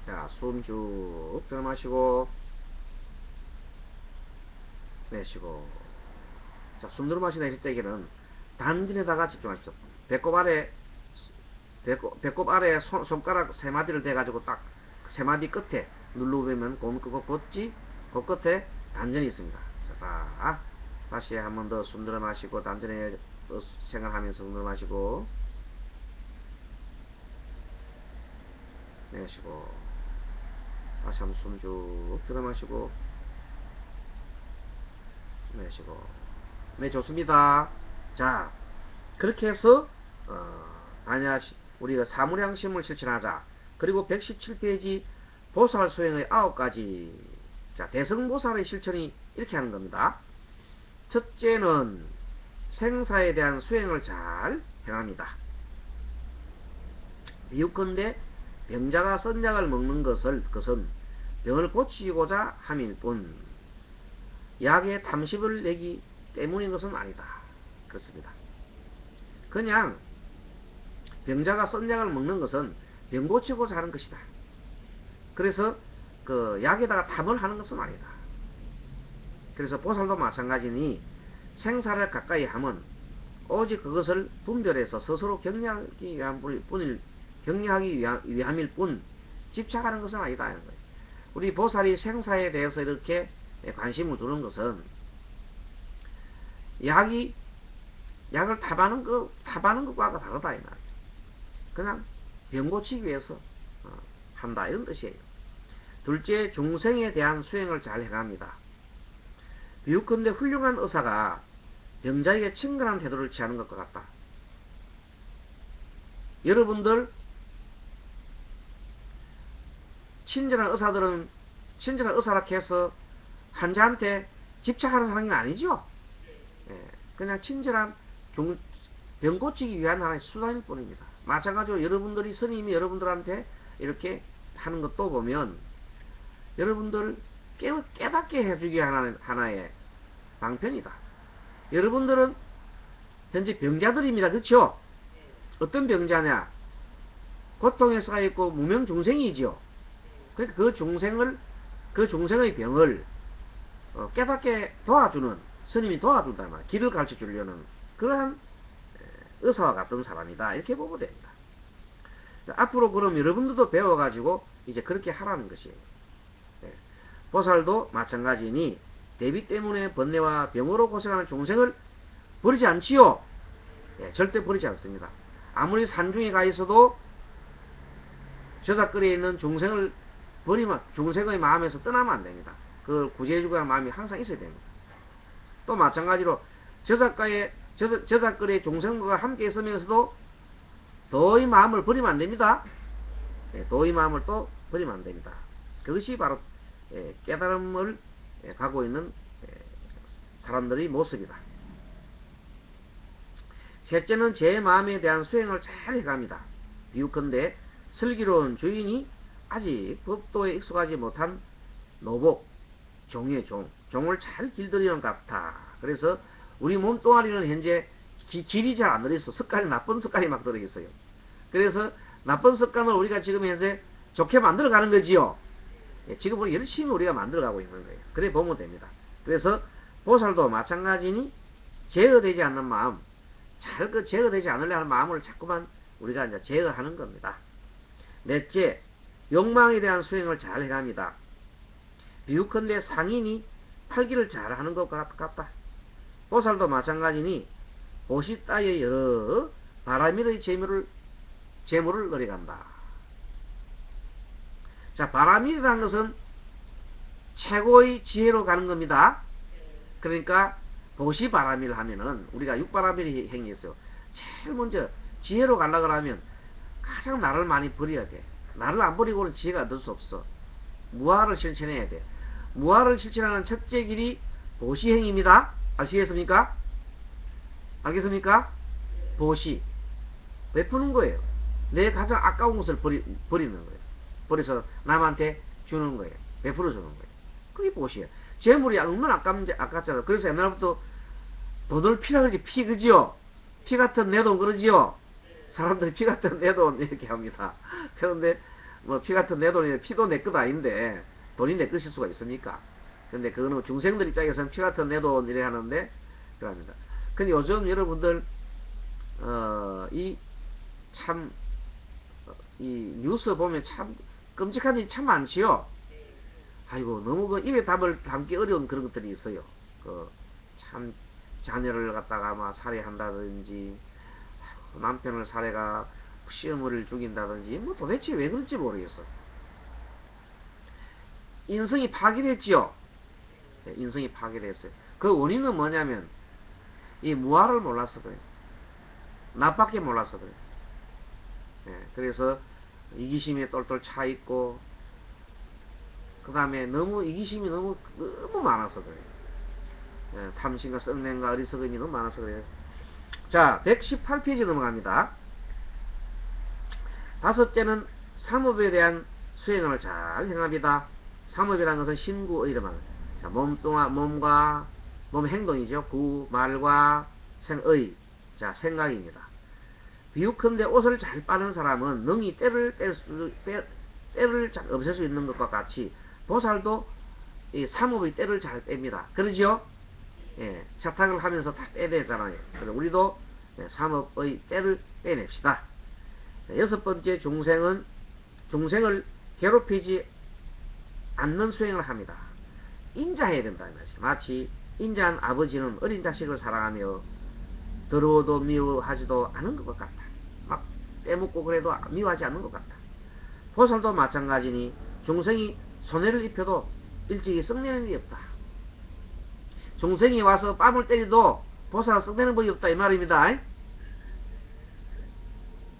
자, 숨 쭉 들어 마시고 내쉬고. 자, 숨 들어 마시다 했을 때에는 단전에다가 집중하십시오. 배꼽 아래, 배꼽 아래 손가락 세 마디를 대가지고 딱 세 마디 끝에 누르면 고무 끄고 걷지, 그 끝에 단전이 있습니다. 자, 다시 한 번 더 숨 들어 마시고, 단전에 생각하면서 숨 들어 마시고, 내쉬고. 다시 한 번 숨 쭉 들어 마시고, 내쉬고. 네, 좋습니다. 자, 그렇게 해서 우리가 사무량심을 실천하자. 그리고 117페이지 보살 수행의 9가지. 자, 대승보살의 실천이 이렇게 하는 겁니다. 첫째는 생사에 대한 수행을 잘 행합니다. 비유컨대 병자가 선약을 먹는 것은 병을 고치고자 함일 뿐 약에 탐식을 내기 때문인 것은 아니다. 그렇습니다. 그냥 병자가 선약을 먹는 것은 병 고치고자 하는 것이다. 그래서 그 약에다가 탐을 하는 것은 아니다. 그래서 보살도 마찬가지니 생사를 가까이 하면 오직 그것을 분별해서 스스로 격려하기 위함일 뿐 집착하는 것은 아니다. 하는 거예요. 우리 보살이 생사에 대해서 이렇게 관심을 두는 것은 약을 탑하는 것과 다르다 이 말이에요. 그냥 병 고치기 위해서 한다 이런 뜻이에요. 둘째, 중생에 대한 수행을 잘 해갑니다. 비유컨대 훌륭한 의사가 병자에게 친근한 태도를 취하는 것과 같다. 여러분들 친절한 의사라 해서 환자한테 집착하는 사람이 아니죠. 그냥 친절한 병 고치기 위한 하나의 수단일 뿐입니다. 마찬가지로 여러분들이 스님이 여러분들한테 이렇게 하는 것도 보면 여러분들 깨닫게 해주기 하나의 방편이다. 여러분들은 현재 병자들입니다. 그렇죠? 어떤 병자냐? 고통에 쌓여있고 무명중생이지요. 그러니까 그 중생의 병을 깨닫게 도와주는 스님이 도와준단 말이에요. 길을 가르쳐 주려는 그러한 의사와 같은 사람이다. 이렇게 보면 됩니다. 앞으로 그럼 여러분들도 배워가지고 이제 그렇게 하라는 것이에요. 보살도 마찬가지니 대비 때문에 번뇌와 병으로 고생하는 중생을 버리지 않지요. 절대 버리지 않습니다. 아무리 산중에 가 있어도 저작거리에 있는 중생을 버리면 중생의 마음에서 떠나면 안 됩니다. 그걸 구제해주고 하는 마음이 항상 있어야 됩니다. 또 마찬가지로 저작거리의 종생과 함께 있으면서도 도의 마음을 버리면 안 됩니다. 도의 마음을 또 버리면 안 됩니다. 그것이 바로 깨달음을 가고 있는 사람들의 모습이다. 셋째는 제 마음에 대한 수행을 잘 해갑니다. 비유컨대 슬기로운 주인이 아직 법도에 익숙하지 못한 노복, 종의 종을 잘 길들이는 것 같아. 그래서 우리 몸뚱아리는 현재 길이 잘 안 들어있어. 나쁜 습관이 막 들어있어요. 그래서 나쁜 습관을 우리가 지금 현재 좋게 만들어가는 거지요. 지금 우리 열심히 우리가 만들어가고 있는 거예요. 그래 보면 됩니다. 그래서 보살도 마찬가지니 제어되지 않는 마음, 제어되지 않으려 하는 마음을 자꾸만 우리가 이제 제어하는 겁니다. 넷째, 욕망에 대한 수행을 잘 해갑니다. 비유컨대 상인이 팔기를 잘하는 것 같다. 보살도 마찬가지니 보시 따위의 여러 바라밀의 재물을 노려간다. 자, 바라밀이라는 것은 최고의 지혜로 가는 겁니다. 그러니까 보시 바라밀 하면은 우리가 육바라밀이 행위 있어요. 제일 먼저 지혜로 가려고 하면 가장 나를 많이 버려야 돼. 나를 안 버리고는 지혜가 얻을 수 없어. 무아를 실천해야 돼. 무아를 실천하는 첫째 길이 보시행입니다. 아시겠습니까? 알겠습니까? 보시. 베푸는 거예요. 내 가장 아까운 것을 버리는 거예요. 버려서 남한테 주는 거예요. 베풀어 주는 거예요. 그게 보시예요. 재물이 얼마나 아깝잖아요. 그래서 옛날부터 돈을 피라 그러지, 그지요? 피 같은 내 돈 그러지요? 사람들이 피 같은 내 돈 이렇게 합니다. 그런데 뭐 피 같은 내 돈이 피도 내 것 아닌데 돈이 내 것일 수가 있습니까? 근데 그거는 중생들 입장에서는 피 같은 내 돈 이래 하는데 그럽니다. 근데 요즘 여러분들 이 참 이 뉴스 보면 참 끔찍한 일이 참 많지요. 아이고 너무 그 입에 답을 담기 어려운 그런 것들이 있어요. 그 참 자녀를 갖다가 막 살해한다든지 남편을 살해가 시어머니를 죽인다든지 뭐 도대체 왜 그런지 모르겠어. 인성이 파괴됐지요. 인성이 파괴됐어요. 그 원인은 뭐냐면 이 무아를 몰라서 그래요. 나밖에 몰라서 그래요. 그래서 이기심에 똘똘 차 있고 그 다음에 너무 이기심이 너무 많아서 그래요. 탐심과 썩냄과 어리석음이 너무 많아서 그래요. 자, 118페이지 넘어갑니다. 다섯째는 삼업에 대한 수행을 잘 행합니다. 삼업이라는 것은 신구의를 말합니다. 자, 몸과 몸 행동이죠. 구, 말과 생의. 자, 생각입니다. 비유컨대 옷을 잘 빠는 사람은 능히 때를 잘 없앨 수 있는 것과 같이 보살도 이 삼업의 때를 잘 뺍니다. 그러죠? 예, 차탁을 하면서 다 빼야 되잖아요. 그래서 우리도 삼업의 때를 빼냅시다. 여섯 번째, 중생을 괴롭히지 않는 수행을 합니다. 인자해야 된다. 마치 인자한 아버지는 어린 자식을 사랑하며 더러워도 미워하지도 않은 것 같다. 막 빼먹고 그래도 미워하지 않는 것 같다. 보살도 마찬가지니 중생이 손해를 입혀도 일찍이 썩내는 일이 없다. 중생이 와서 뺨을 때려도 보살은 썩내는 법이 없다 이 말입니다.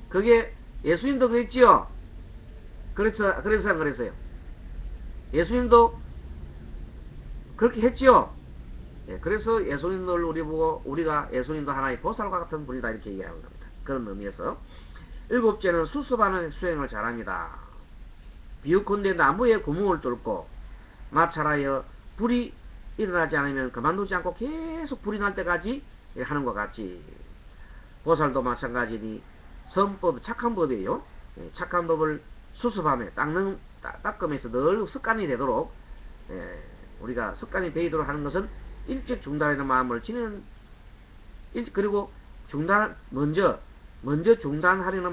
그게 예수님도 그랬지요. 그래서요. 예수님도 그렇게 했지요. 그래서 예수님들 우리 보고 우리가 예수님도 하나의 보살과 같은 분이다 이렇게 이야기하는 겁니다. 그런 의미에서 일곱째는 수습하는 수행을 잘합니다. 비유컨대 나무에 구멍을 뚫고 마찰하여 불이 일어나지 않으면 그만두지 않고 계속 불이 날 때까지 하는 것 같지. 보살도 마찬가지니 선법 착한 법이에요. 착한 법을 수습하며 닦으면서 늘 습관이 되도록 우리가 습관이 되도록 하는 것은 일찍 중단하는 마음을 지니는 그리고 먼저 중단하려는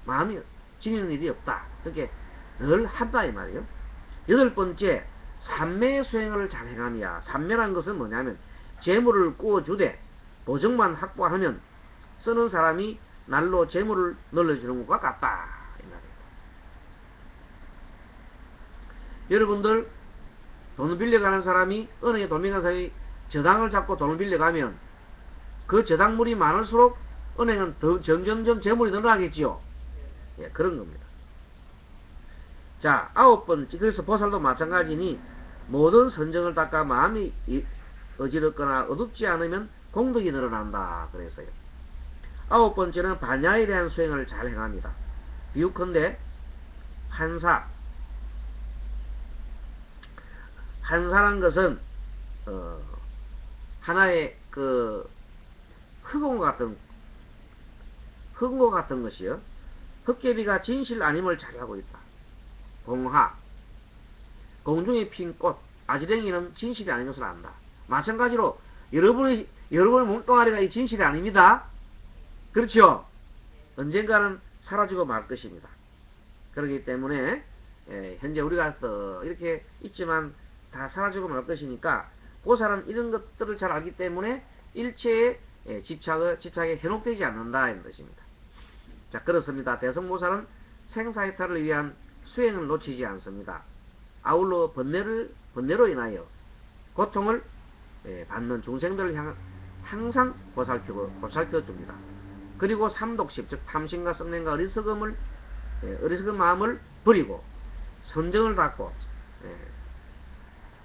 마음이 지니는 일이 없다. 그렇게 늘 한다 이 말이에요. 여덟 번째, 삼매의 수행을 잘 행하며, 삼매란 것은 뭐냐면 재물을 구워주되 보정만 확보하면 쓰는 사람이 날로 재물을 늘려주는 것과 같다 이 말이에요. 여러분들 돈을 빌려가는 사람이 은행에 돈 빌려가는 사람이 저당을 잡고 돈을 빌려가면 그 저당물이 많을수록 은행은 더 점점점 재물이 늘어나겠지요. 예, 그런 겁니다. 자, 아홉 번째, 그래서 보살도 마찬가지니 모든 선정을 닦아 마음이 어지럽거나 어둡지 않으면 공덕이 늘어난다 그랬어요. 아홉 번째는 반야에 대한 수행을 잘 행합니다. 비유컨대 한사란 것은 하나의 그 흑공과 같은 것이요. 흑개비가 진실 아님을 자료하고 있다. 공하, 공중에 핀 꽃, 아지랭이는 진실이 아닌 것을 안다. 마찬가지로 여러분의 몸뚱아리가 이 진실이 아닙니다. 그렇죠? 언젠가는 사라지고 말 것입니다. 그렇기 때문에 현재 우리가 이렇게 있지만 다 사라지고 말 것이니까 보살은 이런 것들을 잘 알기 때문에 일체에 집착에 현혹되지 않는다 이런 것입니다. 자, 그렇습니다. 대성보살은 생사해탈을 위한 수행을 놓치지 않습니다. 아울러 번뇌로 인하여 고통을 받는 중생들을 항상 보살펴 줍니다. 그리고 삼독십, 즉 탐심과 썩냄과 어리석은 마음을 버리고 선정을 닦고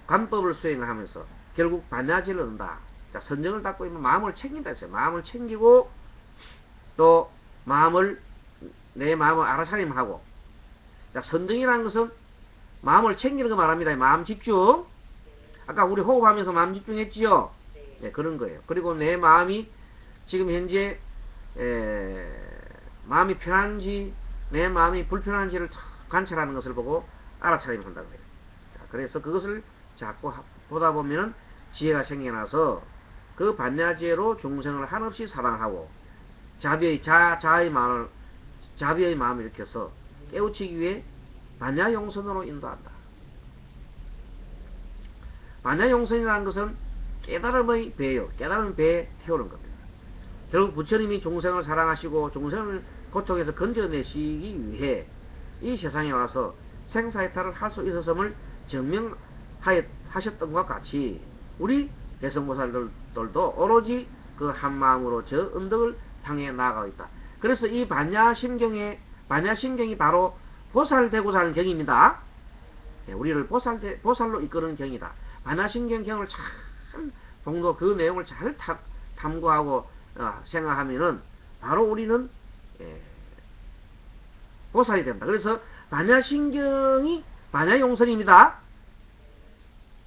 관법을 수행을 하면서 결국 반야지를 얻는다. 자, 선정을 닦고 있는 마음을 챙긴다 했어요. 마음을 챙기고 또 내 마음을 알아차림하고. 자, 선정이라는 것은 마음을 챙기는 거 말합니다. 마음 집중. 아까 우리 호흡하면서 마음 집중했지요? 네, 그런 거예요. 그리고 내 마음이 지금 현재 마음이 편한지 내 마음이 불편한지를 관찰하는 것을 보고 알아차림을 한다고 해요. 자, 그래서 그것을 자꾸 보다 보면은 지혜가 생겨나서 그 반야지혜로 중생을 한없이 사랑하고 자비의 마음을 일으켜서 깨우치기 위해 반야용선으로 인도한다. 반야용선이라는 것은 깨달음의 배요. 깨달음의 배에 태우는 겁니다. 결국 부처님이 중생을 사랑하시고 중생을 고통에서 건져내시기 위해 이 세상에 와서 생사해탈을 할 수 있었음을 증명하셨던 것과 같이 우리 대성보살들도 오로지 그 한마음으로 저 언덕을 향해 나아가고 있다. 그래서 이 반야심경이 바로 보살되고자 하는 경입니다. 우리를 보살로 이끄는 경이다. 반야심경경을 참 봉도 그 내용을 잘 탐구하고 생각하면은 바로 우리는 보살이 된다. 그래서 반야심경이 반야용선입니다.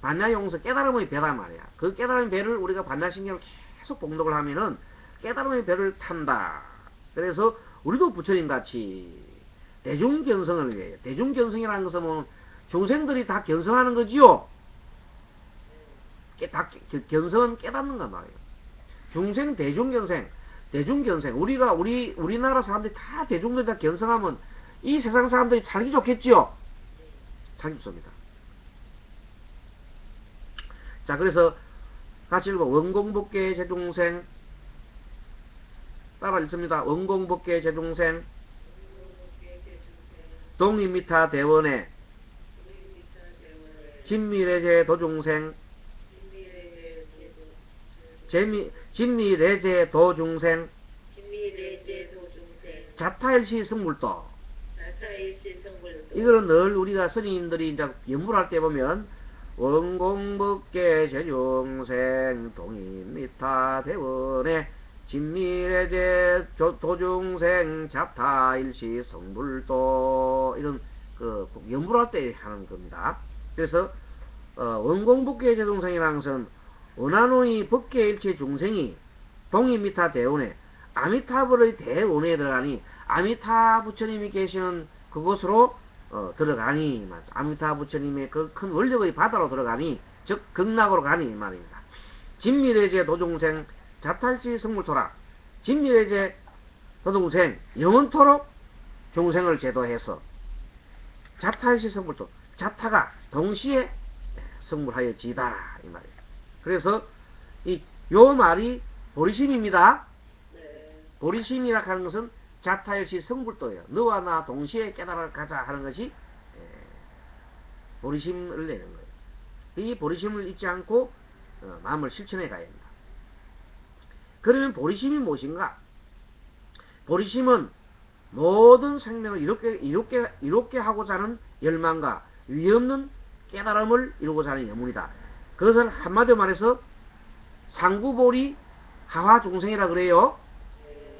반야용선 깨달음의 배란 말이야. 그 깨달음의 배를 우리가 반야심경을 계속 봉독을 하면은 깨달음의 배를 탄다. 그래서 우리도 부처님같이 대중견성을 위해, 대중견성이라는 것은 뭐 중생들이 다 견성하는 거지요. 견성은 깨닫는 거 말이에요. 중생 대중견생. 우리나라 사람들이 다 대중들이 다 견성하면 이 세상 사람들이 살기 좋겠지요. 살기 좋습니다. 자, 그래서 같이 읽어. 원공복계 제중생. 따라 읽습니다. 원공복계 제중생. 동인미타 대원의 진미래제 도중생. 진미래제 도중생. 자타일시 성불도. 이거는 늘 우리가 스님들이 이제 연불할 때 보면 원공법계 제중생 동인미타 대원의 진미래제 도중생 자타일시 성불도 이런 그 연불할 때 하는 겁니다. 그래서 원공법계 제중생이라는 것은 원한의 법계일체 중생이 동인미타 대원에 아미타불의 대원에 들어가니 아미타 부처님이 계시는 그곳으로 들어가니 아미타 부처님의 그 큰 원력의 바다로 들어가니 즉 극락으로 가니 말입니다. 진미래제 도중생 자탈시 성불토라. 진미래제 도중생 영원토록 중생을 제도해서 자탈시 성불토 자타가 동시에 성불하여지다 이 말이에요. 그래서 요 말이 보리심입니다. 보리심이라 하는 것은 자타일시 성불도예요. 너와 나 동시에 깨달아 가자 하는 것이 보리심을 내는 거예요. 이 보리심을 잊지 않고 마음을 실천해 가야 합니다. 그러면 보리심이 무엇인가? 보리심은 모든 생명을 이롭게 하고자 하는 열망과 위없는 깨달음을 이루고자 하는 염문이다. 그것을 한마디로 말해서 상구보리 하화중생이라 그래요.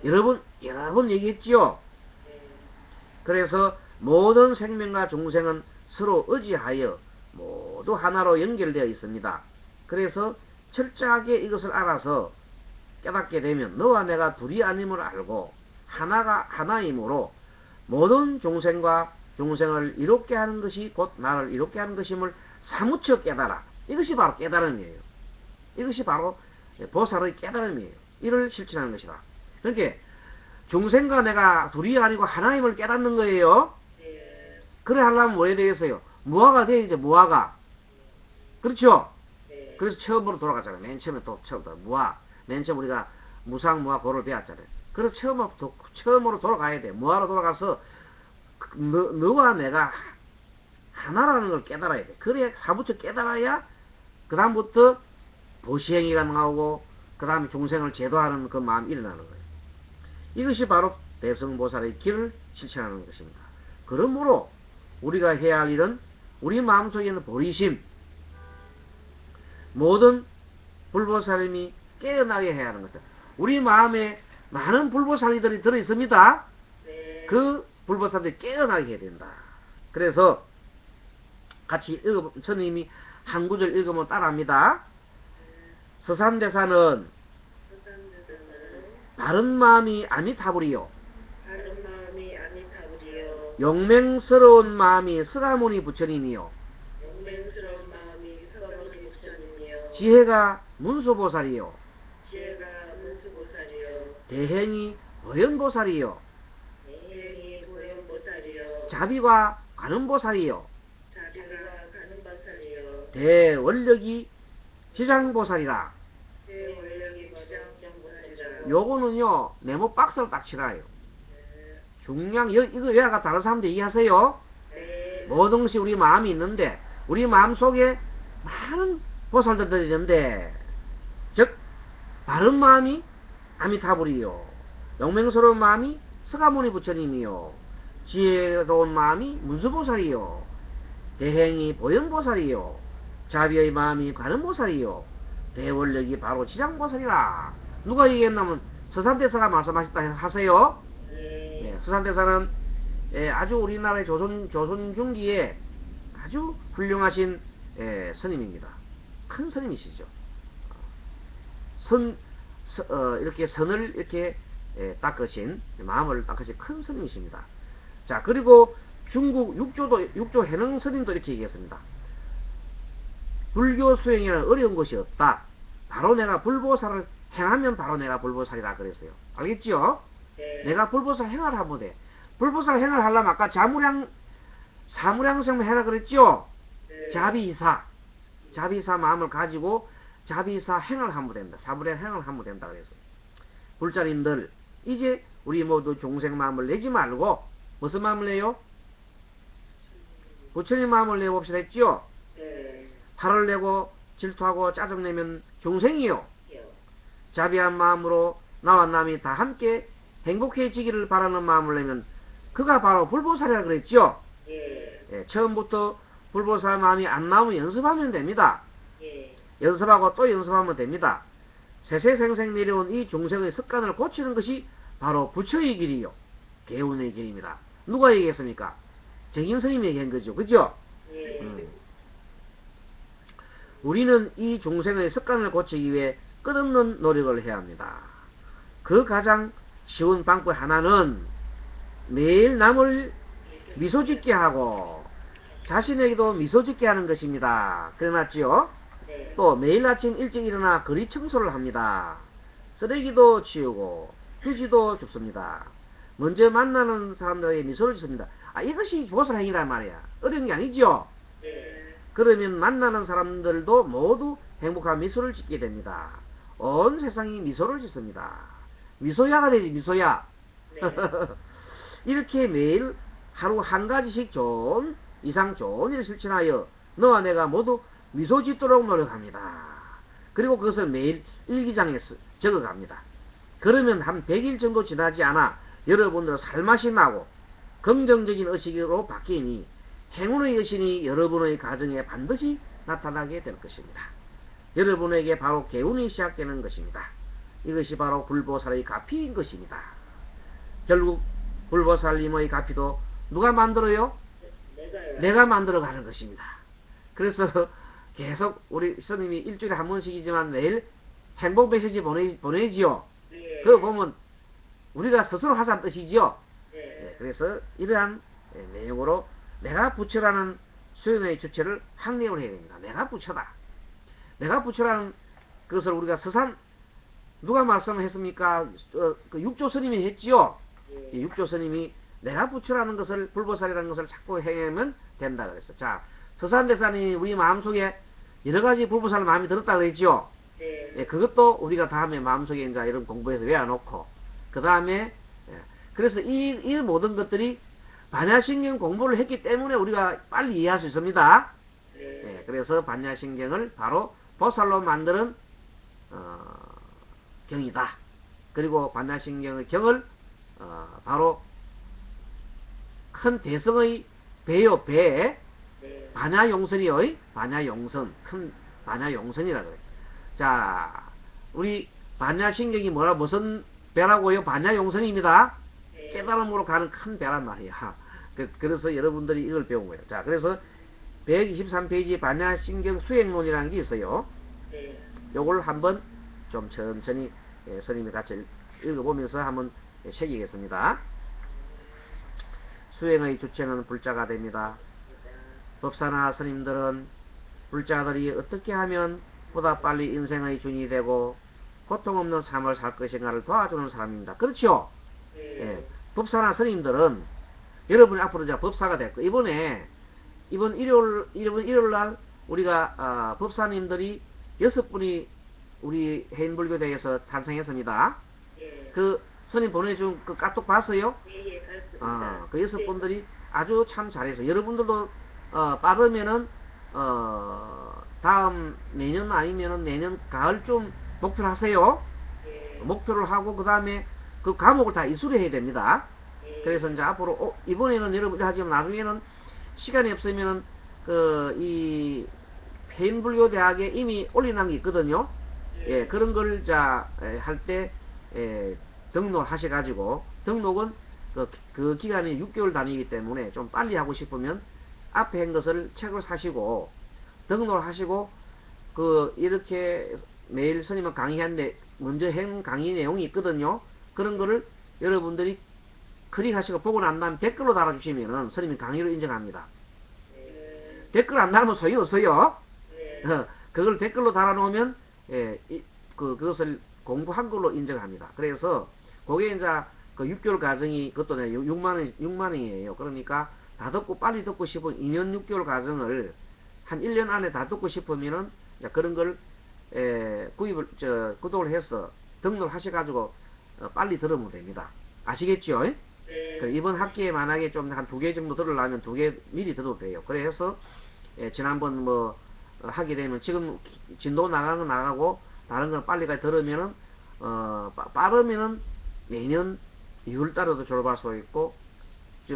여러 번 얘기했지요. 그래서 모든 생명과 중생은 서로 의지하여 모두 하나로 연결되어 있습니다. 그래서 철저하게 이것을 알아서 깨닫게 되면 너와 내가 둘이 아님을 알고 하나이므로 모든 중생과 중생을 이롭게 하는 것이 곧 나를 이롭게 하는 것임을 사무쳐 깨달아. 이것이 바로 깨달음이에요. 이것이 바로 보살의 깨달음이에요. 이를 실천하는 것이다. 그러니까 중생과 내가 둘이 아니고 하나임을 깨닫는 거예요. 그래 하려면 뭐 해야 되겠어요? 무아가 돼야죠. 무아가. 그렇죠? 그래서 처음으로 돌아갔잖아요. 맨 처음에 처음부터 무아. 맨 처음 우리가 무상 무아 고를 배웠잖아요. 그래서 처음으로 돌아가야 돼. 무아로 돌아가서 너와 내가 하나라는 걸 깨달아야 돼. 그래 사부터 깨달아야 그 다음부터 보시행위가 나오고 그 다음에 중생을 제도하는 그 마음이 일어나는 거예요. 이것이 바로 대성보살의 길을 실천하는 것입니다. 그러므로 우리가 해야 할 일은 우리 마음속에 있는 보리심, 모든 불보살님이 깨어나게 해야 하는 것이다. 우리 마음에 많은 불보살이들이 들어있습니다. 그 불보살들이 깨어나게 해야 된다. 그래서 같이 스님이 한 구절 읽으면 따라합니다. 서산대사는 바른 마음이 아미타불이요. 용맹스러운 마음이 스가모니 부처님이요. 용맹스러운 마음이 서가모니 부처님이요. 지혜가 문수보살이요. 지혜가 문수보살이요. 대행이 보현보살이요. 대행이 보현보살이요. 자비가 관음보살이요. 자비가 가는보살이요. 대원력이 지장보살이라. 대원력이 지장보살이라. 요거는요 네모 박스를 딱 치라요. 중량 이거 외화가 다른 사람들 이해하세요? 네. 뭐든지 우리 마음이 있는데 우리 마음 속에 많은 보살들이 있는데 즉 바른 마음이 아미타불이요. 용맹스러운 마음이 스가모니 부처님이요. 지혜로운 마음이 문수보살이요. 대행이 보현보살이요. 자비의 마음이 관음보살이요. 대원력이 바로 지장보살이라. 누가 얘기했냐면 서산대사가 말씀하셨다 하세요. 네, 서산대사는 아주 우리나라의 조선 중기에 아주 훌륭하신 스님입니다. 큰 스님이시죠. 이렇게 선을 이렇게 닦으신 마음을 닦으신 큰 스님이십니다. 자, 그리고 중국 육조 해능 스님도 이렇게 얘기했습니다. 불교 수행에는 어려운 것이 없다. 바로 내가 불보살을 행하면 바로 내가 불보살이라 그랬어요. 알겠죠? 네. 내가 불보살 행을 하면 돼. 불보살 행을 하려면 아까 사무량성을 해라 그랬죠? 네. 자비사 마음을 가지고 자비사 행을 하면 된다. 사무량 행을 하면 된다 그랬어요. 불자님들 이제 우리 모두 종생 마음을 내지 말고 무슨 마음을 내요? 부처님 마음을 내봅시다 했죠? 네. 화를 내고 질투하고 짜증내면 종생이요. 요. 자비한 마음으로 나와 남이 다 함께 행복해지기를 바라는 마음을 내면 그가 바로 불보살이라 그랬죠? 예. 처음부터 불보살 마음이 안 나오면 연습하면 됩니다. 예. 연습하고 또 연습하면 됩니다. 세세생생 내려온 이 종생의 습관을 고치는 것이 바로 부처의 길이요. 개운의 길입니다. 누가 얘기했습니까? 정인스님이 얘기한 거죠. 그죠? 예. 우리는 이 종생의 습관을 고치기 위해 끝없는 노력을 해야 합니다. 그 가장 쉬운 방법 하나는 매일 남을 미소 짓게 하고 자신에게도 미소 짓게 하는 것입니다. 그래놨지요? 네. 또 매일 아침 일찍 일어나 거리 청소를 합니다. 쓰레기도 치우고 휴지도 줍습니다. 먼저 만나는 사람들에게 미소를 짓습니다. 이것이 보살행위란 말이야. 어려운 게 아니죠? 네. 그러면 만나는 사람들도 모두 행복한 미소를 짓게 됩니다. 온 세상이 미소를 짓습니다. 미소야가 되지, 미소야. 네. 이렇게 매일 하루 한 가지씩 이상 좋은 일을 실천하여 너와 내가 모두 미소 짓도록 노력합니다. 그리고 그것을 매일 일기장에 적어갑니다. 그러면 한 100일 정도 지나지 않아 여러분들 살맛이 나고 긍정적인 의식으로 바뀌니 행운의 여신이 여러분의 가정에 반드시 나타나게 될 것입니다. 여러분에게 바로 개운이 시작되는 것입니다. 이것이 바로 불보살의 가피인 것입니다. 결국 불보살님의 가피도 누가 만들어요? 내가요. 내가 만들어가는 것입니다. 그래서 계속 우리 스님이 일주일에 한 번씩이지만 매일 행복 메시지 보내지요. 네. 그거 보면 우리가 스스로 하자는 뜻이지요. 네. 그래서 이러한 내용으로 내가 부처라는 수행의 주체를 확립을 해야 됩니다. 내가 부처다. 내가 부처라는 것을 우리가 누가 말씀했습니까? 그 육조 스님이 했지요. 네. 육조 스님이 내가 부처라는 것을 불보살이라는 것을 자꾸 행하면 된다 그랬어. 자, 서산대사님이 우리 마음속에 여러 가지 불보살 마음이 들었다 그랬죠. 네. 그것도 우리가 다음에 마음속에 이제 이런 공부해서 외워놓고 그 다음에 그래서 이 모든 것들이 반야신경 공부를 했기 때문에 우리가 빨리 이해할 수 있습니다. 네. 그래서 반야신경을 바로 보살로 만드는 경이다. 그리고 반야신경의 경을 바로 큰 대성의 배요. 배 네. 반야용선이요. 반야용선. 큰 반야용선이라 그래. 자, 우리 반야신경이 무슨 배라고요? 반야용선입니다. 네. 깨달음으로 가는 큰 배란 말이야. 그래서 여러분들이 이걸 배운 거예요. 자, 그래서 123페이지 반야신경 수행론이라는 게 있어요. 네. 요걸 한번 좀 천천히 스님이 같이 읽어보면서 한번 새기겠습니다. 수행의 주체는 불자가 됩니다. 법사나 스님들은 불자들이 어떻게 하면 보다 빨리 인생의 주인이 되고 고통 없는 삶을 살 것인가를 도와주는 사람입니다. 그렇죠? 예. 법사나 스님들은 여러분이 앞으로 이제 법사가 됐고, 이번 일요일 날 우리가 법사님들이 6분이 우리 해인불교대에서 탄생했습니다. 그 스님 보내준 그 카톡 봤어요? 그 6분들이 아주 참 잘해서 여러분들도 빠르면은 다음 내년 아니면은 내년 가을쯤 목표를 하세요. 목표를 하고 그 다음에 그 과목을 다 이수를 해야 됩니다. 그래서 이제 앞으로 이번에는 여러분이 하지만 나중에는 시간이 없으면은 이 해인불교대학에 이미 올려놓은 게 있거든요. 예, 그런 걸 할 때 등록을 하셔가지고, 등록은 그 기간이 6개월 단위이기 때문에 좀 빨리 하고 싶으면 앞에 한 것을 책을 사시고 등록을 하시고, 이렇게 매일 스님은 강의하는데 먼저 한 강의 내용이 있거든요. 그런 거를 여러분들이 클릭하시고 보고 난 다음에 댓글로 달아주시면은 스님이 강의로 인정합니다. 댓글 안 달면 소용없어요. 그걸 댓글로 달아놓으면 그것을 공부한 걸로 인정합니다. 그래서 그게 이제 그 6개월 과정이 그것도 6만원이에요. 그러니까 다 듣고 빨리 듣고 싶은 2년 6개월 과정을 한 1년 안에 다 듣고 싶으면은 그런 걸 구독을 해서 등록을 하셔가지고 빨리 들으면 됩니다. 아시겠죠? 이번 학기에 만약에 좀 한 2개 정도 들으려면 2개 미리 들어도 돼요. 그래서 지난번 하게 되면 지금 진도 나가는 거 나가고 다른 건 빨리까지 들으면은 빠르면은 내년 2월달에도 졸업할 수 있고,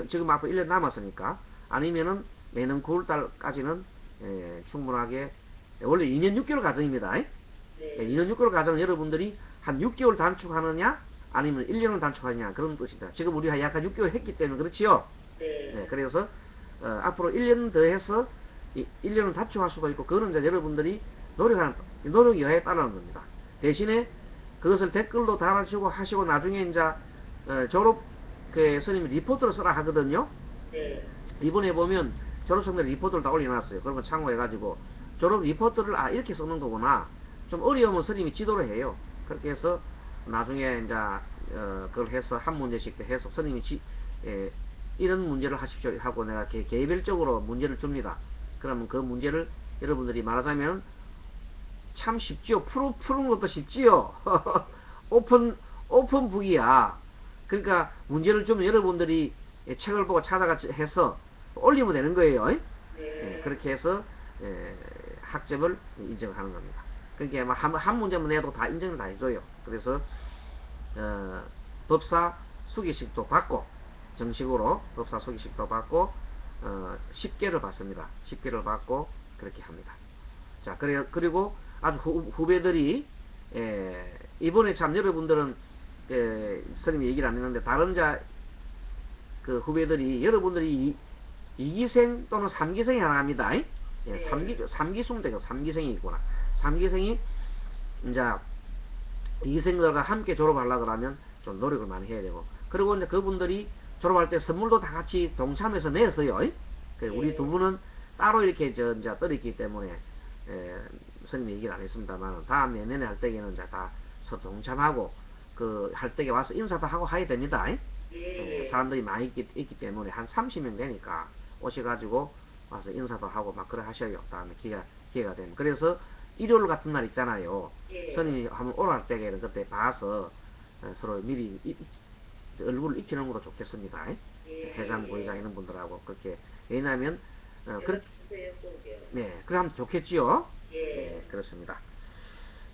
지금 앞으로 1년 남았으니까, 아니면은 내년 9월달까지는 충분하게, 원래 2년 6개월 과정입니다. 2년 6개월 과정 여러분들이 한 6개월 단축하느냐 아니면 1년을 단축하느냐 그런 뜻입니다. 지금 우리가 약간 6개월 했기 때문에 그렇지요. 그래서 앞으로 1년 더 해서 1년은 단축할 수가 있고, 그거는 이제 여러분들이 노력 여하에 따르는 겁니다. 대신에 그것을 댓글로 달아주시고 하시고 나중에 이제 졸업 스님이 리포트를 쓰라 하거든요. 이번에 보면 졸업생들 리포트를 다 올려놨어요. 그런 거 참고해가지고 졸업 리포트를 이렇게 쓰는 거구나. 좀 어려우면 스님이 지도를 해요. 그렇게 해서 나중에 이제 그걸 해서 한 문제씩 해서 스님이 이런 문제를 하십시오 하고 내가 개별적으로 문제를 줍니다. 그러면 그 문제를 여러분들이 말하자면 참 쉽지요. 푸는 것도 쉽지요. 오픈북이야. 그러니까 문제를 주면 여러분들이 책을 보고 찾아가 해서 올리면 되는 거예요. 그렇게 해서 학점을 인정하는 겁니다. 그러니까 한 문제만 내도 다 인정을 다 해줘요. 그래서 법사 수기식도 받고, 정식으로 법사 수기식도 받고 10개를 받습니다. 10개를 받고 그렇게 합니다. 자, 그리고 아주 후배들이 이번에 참 여러분들은 스님이 얘기를 안 했는데 다른 그 후배들이 여러분들이 2기생 또는 3기생이 하나 합니다. 3기수면 되고 3기생이 있구나. 3기생이 이제 2기생들과 함께 졸업하려고 그러면 좀 노력을 많이 해야 되고, 그리고 이제 그분들이 졸업할 때 선물도 다 같이 동참해서 냈어요. 우리 두 분은 따로 이렇게 이제 떨었기 때문에 스님이 얘기를 안 했습니다만, 다음 내년에 할 때에는 이제 다 동참하고 할 때에 와서 인사도 하고 해야 됩니다. 사람들이 많이 있기 때문에 한 30명 되니까 오셔가지고 와서 인사도 하고 막 그래 하셔요. 다음에 기회가 되면. 그래서 일요일 같은 날 있잖아요. 스님이 한번 오라 할 때에는 그때 봐서 서로 미리 얼굴을 익히는 것도 좋겠습니다. 회장, 부회장 이런 분들하고 그렇게. 왜냐하면 네, 그래 하면 좋겠지요. 네, 그렇습니다.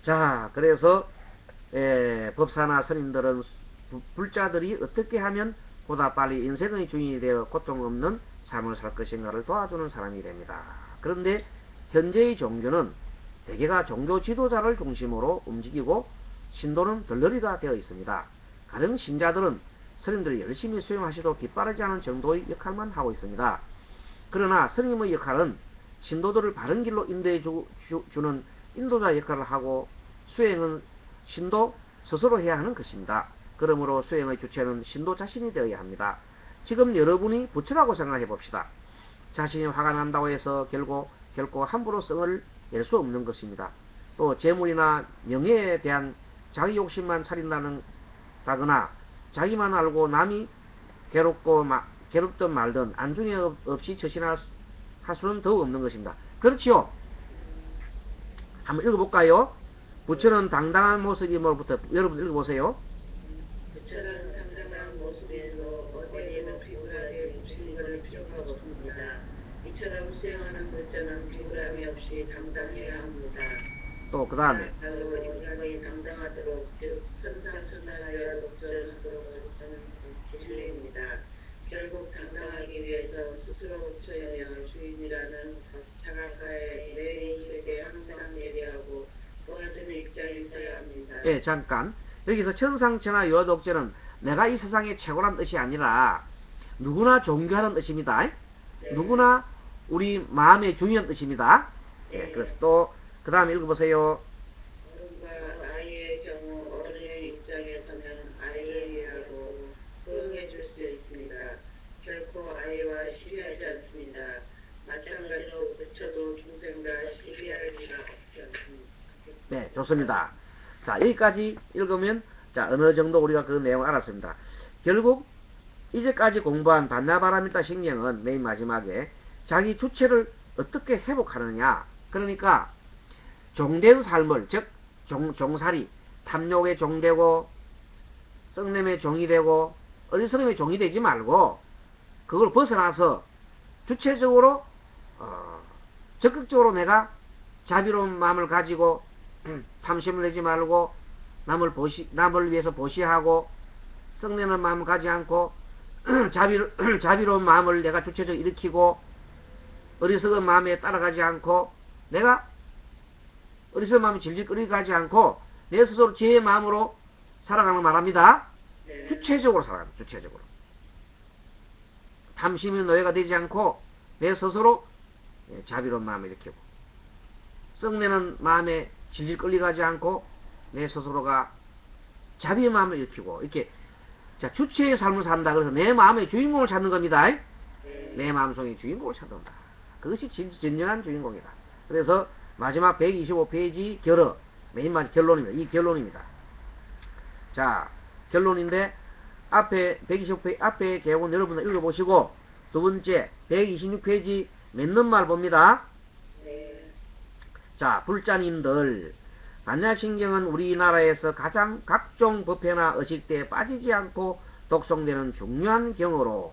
자, 그래서 법사나 스님들은 불자들이 어떻게 하면 보다 빨리 인생의 주인이 되어 고통 없는 삶을 살 것인가를 도와주는 사람이 됩니다. 그런데 현재의 종교는 대개가 종교 지도자를 중심으로 움직이고 신도는 덜러리가 되어 있습니다. 가령 신자들은 스님들이 열심히 수행하셔도 뒷바라지 않은 정도의 역할만 하고 있습니다. 그러나 스님의 역할은 신도들을 바른 길로 인도해 주는 인도자 역할을 하고, 수행은 신도 스스로 해야 하는 것입니다. 그러므로 수행의 주체는 신도 자신이 되어야 합니다. 지금 여러분이 부처라고 생각해 봅시다. 자신이 화가 난다고 해서 결코 함부로 성을 낼 수 없는 것입니다. 또 재물이나 명예에 대한 자기 욕심만 차린다거나 자기만 알고 남이 괴롭든 말든 안중에 없이 처신할 수는 더욱 없는 것입니다. 그렇지요? 한번 읽어볼까요? 부처는 당당한 모습이 뭐부터 여러분 읽어보세요. 부처는 당당한 모습에서 어디에는 비굴하게 몹쓸 것을 필요하고 없습니다. 이처럼 수행하는 불자는 비굴함이 없이 당당해야 합니다. 또 그 다음에 바로 인간이 당당하도록 즉 선상선하여 독전하도록 하는 진리입니다. 결국 당당하기 위해서 스스로 부처이며 주인이라는 자각하에 내 인식에 항상 예리하고 도와주는 입장이 있어야 합니다. 예, 잠깐. 여기서 천상천하 유아독제는 내가 이 세상의 최고란 뜻이 아니라 누구나 존귀하는 뜻입니다. 네. 누구나 우리 마음의 주인이라는 뜻입니다. 예, 그래서 또 그 다음에 읽어보세요. 어른과 아이의 경우 어른의 입장에 서면 아이를 이해하고 포용해 줄 수 있습니다. 결코 아이와 시비하지 않습니다. 마찬가지로 부처도 중생과 시비할 리가 없지 않습니다. 네, 좋습니다. 자, 여기까지 읽으면 자, 어느 정도 우리가 그 내용을 알았습니다. 결국 이제까지 공부한 반야바라밀타 신경은 맨 마지막에 자기 주체를 어떻게 회복하느냐. 그러니까 종된 삶을, 즉 종살이, 탐욕의 종되고 썩냄의 종이 되고 어리석음의 종이 되지 말고 그걸 벗어나서 주체적으로 적극적으로 내가 자비로운 마음을 가지고 탐심을 내지 말고 남을 위해서 보시하고 썩내는 마음을 가지 않고 자비로운 마음을 내가 주체적으로 일으키고 어리석은 마음에 따라가지 않고 내가 어리석은 마음이 질질 끌어가지 않고 내 스스로 제 마음으로 살아가는 말합니다. 네. 주체적으로 살아가는 주체적으로 탐심의 노예가 되지 않고 내 스스로 자비로운 마음을 일으키고 썩내는 마음에 질질 끌려가지 않고 내 스스로가 자비의 마음을 일으키고 이렇게 자 주체의 삶을 산다. 그래서 내 마음의 주인공을 찾는 겁니다. 내 마음속의 주인공을 찾는다. 그것이 진정한 주인공이다. 그래서 마지막 125페이지 맨 마지막 결론입니다. 이 결론입니다. 자, 결론인데 앞에 125페이지 앞에 개ውን 여러분들 읽어보시고 두 번째 126페이지 맺는 말 봅니다. 자, 불자님들 반야신경은 우리나라에서 가장 각종 법회나 의식대에 빠지지 않고 독송되는 중요한 경어로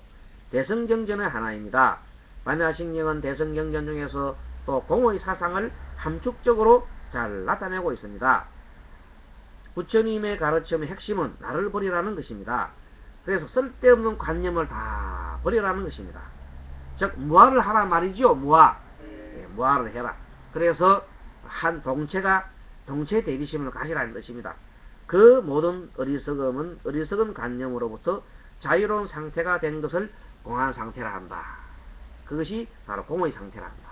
대성경전의 하나입니다. 반야신경은 대성경전 중에서 또 공의 사상을 함축적으로 잘 나타내고 있습니다. 부처님의 가르침의 핵심은 나를 버리라는 것입니다. 그래서 쓸데없는 관념을 다 버리라는 것입니다. 즉 무아를 하라 말이죠. 무아를 해라. 그래서 한 동체 대비심을 가지라는 뜻입니다. 그 모든 어리석은 관념으로부터 자유로운 상태가 된 것을 공한 상태라 한다. 그것이 바로 공의 상태라 한다.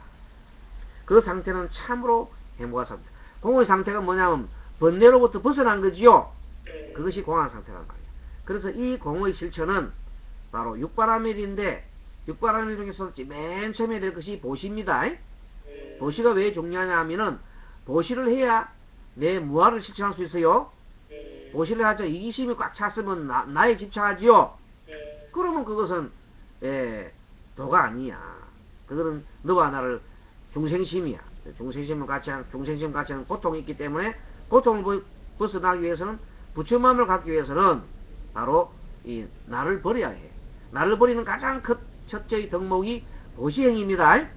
그 상태는 참으로 행복한 상태. 공의 상태가 뭐냐면 번뇌로부터 벗어난 거지요. 그것이 공한 상태란 말이에요. 그래서 이 공의 실천은 바로 육바라밀인데 육바라밀 중에서 맨 처음에 될 것이 보시입니다. 보시가 왜 중요하냐 하면은 보시를 해야 내 무아를 실천할 수 있어요. 보시를 하죠. 이기심이 꽉 찼으면 나에 집착하지요. 그러면 그것은 도가 아니야. 그거는 너와 나를 중생심이야. 중생심을 같이 하는 고통이 있기 때문에 고통을 벗어나기 위해서는 부처마음을 갖기 위해서는 바로 이 나를 버려야 해. 나를 버리는 가장 첫째의 덕목이 보시행입니다.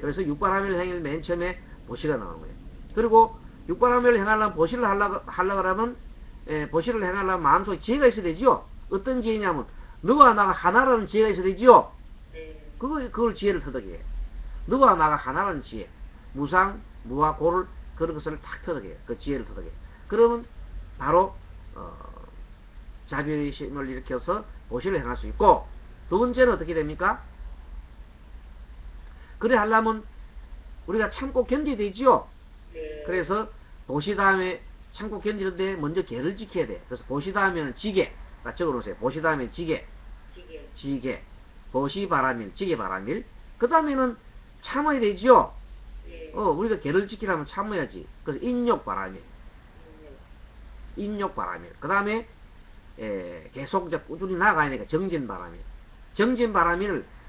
그래서 육바라밀 행위 맨 처음에 보시가 나오는 거예요. 그리고 육바라밀을 행하려면 보시를 하려고 그러면 보시를 행하려면 마음속에 지혜가 있어야 되지요. 어떤 지혜냐면 너와 나가 하나라는 지혜가 있어야 되지요. 그걸 지혜를 터득해. 너와 나가 하나라는 지혜. 무상, 무와 고를 그런 것을 탁 터득해. 그 지혜를 터득해. 그러면 바로 자비의심을 일으켜서 보시를 행할 수 있고 두 번째는 어떻게 됩니까? 그래 하려면 우리가 참고 견뎌야 되지요. 그래서 보시 다음에 참고 견디는데 먼저 계를 지켜야 돼. 그래서 보시 다음에는 지계. 적어놓으세요. 보시 다음에 지계. 지게. 지게. 보시바라밀, 지게바라밀. 그 다음에는 참아야 되죠. 예. 우리가 계를 지키려면 참아야지. 그래서 인욕바라밀. 인욕바라밀. 그 다음에 계속 이제 꾸준히 나가야 되니까 정진바라밀.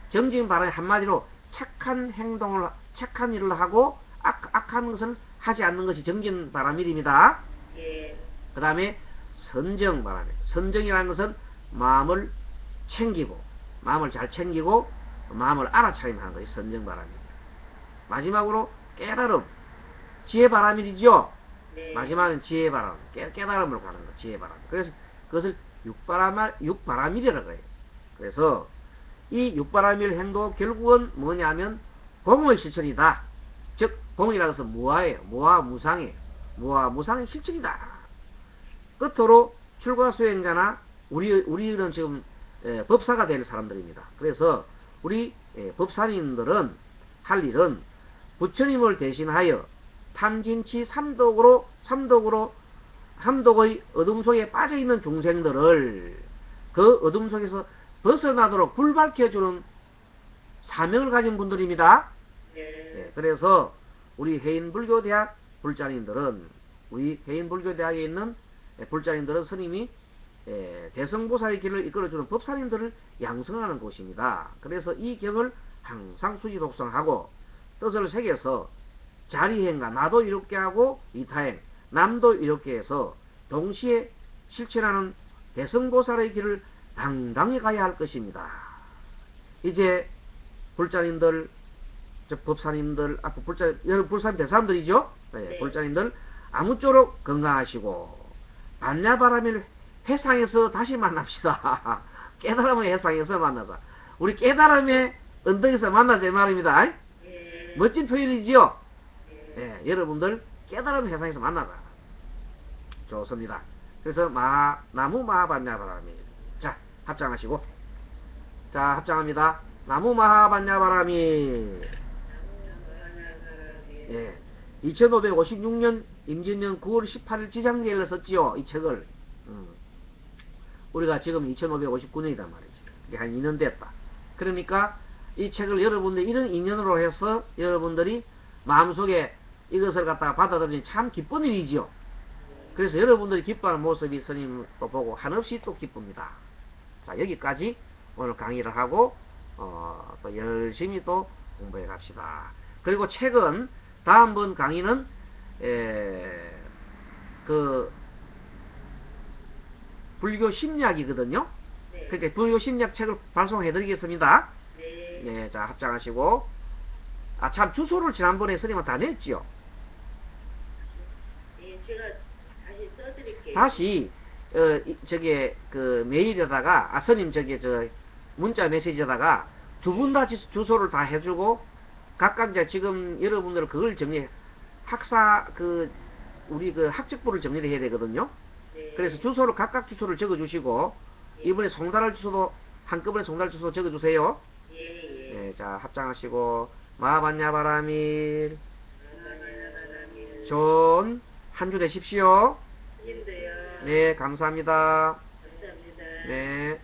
정진바람이 한마디로 착한 행동을, 착한 일을 하고 악한 것을 하지 않는 것이 정진바라밀입니다. 예. 그 다음에 선정바라밀. 선정이라는 것은 마음을 챙기고, 마음을 잘 챙기고, 마음을 알아차리면 하는 것이 선정바라밀. 마지막으로 깨달음. 지혜바라밀이죠. 네. 마지막은 지혜바람. 깨달음으로 가는 거, 지혜바람. 그래서 그것을 육바라밀이라고 해요. 그래서 이 육바라밀 행도 결국은 뭐냐면 공의 실천이다. 즉 공이라고 해서 무아예요. 무아무상이에요. 무아무상의 실천이다. 끝으로 출가수행자나 우리는 지금 법사가 될 사람들입니다. 그래서 우리 법사님들은 할 일은 부처님을 대신하여 탐진치 삼독의 어둠 속에 빠져있는 중생들을 그 어둠 속에서 벗어나도록 불 밝혀주는 사명을 가진 분들입니다. 네. 그래서 우리 해인불교대학 불자님들은, 우리 해인불교대학에 있는 불자님들은 스님이 대성보살의 길을 이끌어주는 법사님들을 양성하는 곳입니다. 그래서 이 경을 항상 수지독성하고 뜻을 새겨서 자리행과 나도 이롭게 하고 이타행, 남도 이롭게 해서 동시에 실천하는 대성보살의 길을 당당히 가야 할 것입니다. 이제 불자님들, 법사님들, 여러분 불사님 대사람들이죠? 네. 불자님들 아무쪼록 건강하시고 반야바라밀 회상에서 다시 만납시다. 깨달음의 회상에서 만나자. 우리 깨달음의 언덕에서 만나자 이 말입니다. 예. 멋진 표현이지요? 예. 여러분들 깨달음 회상에서 만나자. 좋습니다. 그래서 나무 마하반야바라밀. 자, 합장하시고. 자, 합장합니다. 나무 마하반야바라밀. 2556년 임진년 9월 18일 지장제일을 썼지요. 이 책을. 우리가 지금 2559년이단 말이지. 이게 한 2년 됐다. 그러니까 이 책을 여러분들이 이런 인연으로 해서 여러분들이 마음속에 이것을 갖다가 받아들이니 참 기쁜 일이지요. 그래서 여러분들이 기뻐하는 모습이 스님도 보고 한없이 또 기쁩니다. 자, 여기까지 오늘 강의를 하고 또 열심히 또 공부해 갑시다. 그리고 책은 다음번 강의는 그 불교 심리학이거든요. 네. 그러니까 불교 심리학 책을 발송해 드리겠습니다. 네. 네, 자, 합장하시고. 참 주소를 지난번에 스님한테 다 냈지요. 예, 제가 다시 써드릴게요. 다시 저기 그 메일에다가 스님 저기 문자 메시지에다가 두 분 다 주소를 다 해주고 각각 이제 지금 여러분들 그걸 정리 우리 그 학적부를 정리를 해야 되거든요. 네. 그래서 주소를 각각 주소를 적어주시고 이번에 송달할 주소도 한꺼번에 송달 주소 적어주세요. 예. 네, 자, 합장하시고 마하반야바라밀. 좋은 한 주 되십시오. 님도요. 네, 감사합니다. 감사합니다. 네.